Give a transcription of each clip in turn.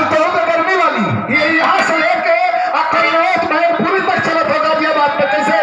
तो होगा गर्मी वाली, ये यहाँ से लेके अकलनौत मैनपुरी तक चलत होगा गाजियाबाद में। कैसे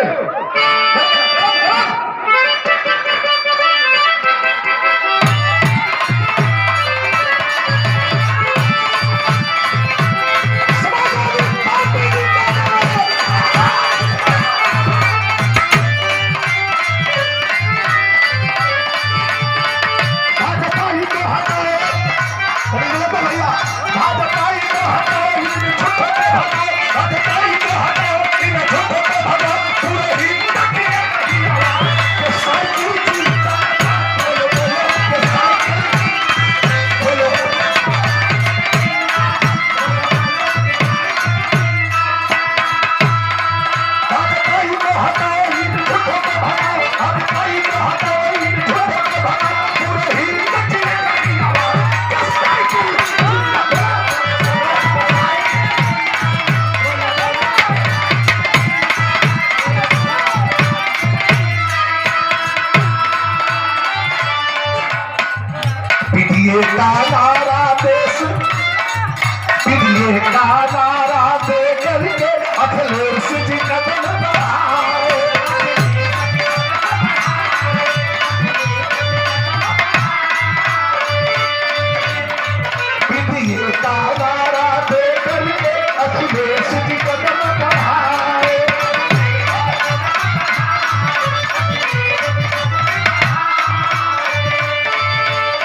का नारा देश का नारा दे करके अखिलेश जी कदम बढ़ाए। का नारा दे करके अखिलेश जी कदम बढ़ाए।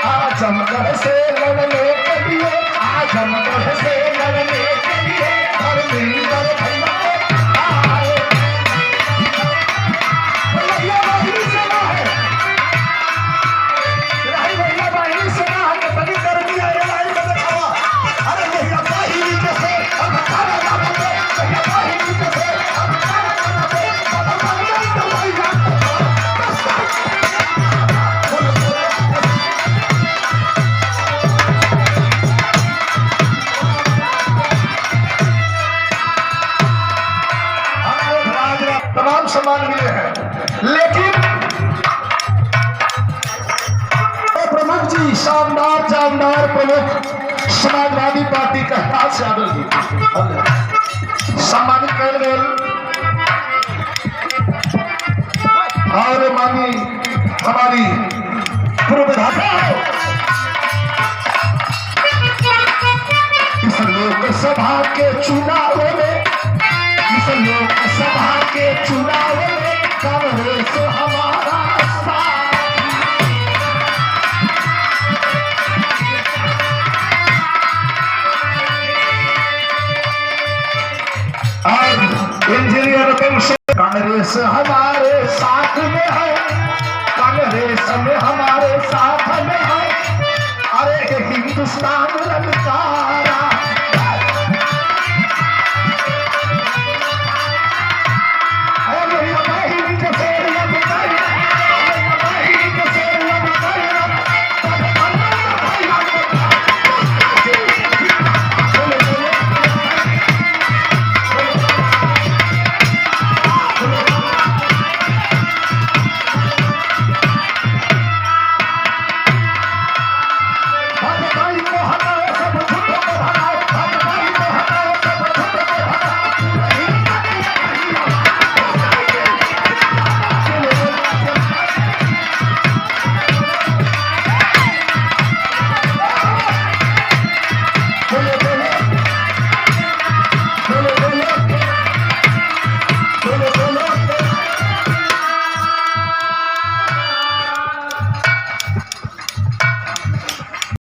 आजमगढ़ से लड़ने के लिए, आजमगढ़ से लड़ने के लिए धर्मेंद्र भैया आए। भैया बाहिनी सेना है, भैया बाहिनी सेना है, तो बड़ी गर्मी है लाइन में दिखावा। अरे भैया बाहिनी जैसे अब खाना ना बने, भैया बाहिनी जैसे अब खाना ना बने, अब भैया तो भैया तमाम सम्मान मिले हैं, लेकिन प्रमुख जी शानदार जानदार प्रमुख समाजवादी पार्टी का राज यादव जी सम्मानित कर गए। और मानी हमारी पूर्व विधायक इस लोकसभा के चुनाव में, इस लोकसभा के चुनाव में कांग्रेस हमारा साथ। और इंजीनियर कांग्रेस हमारे साथ में है, कांग्रेस में हमारे साथ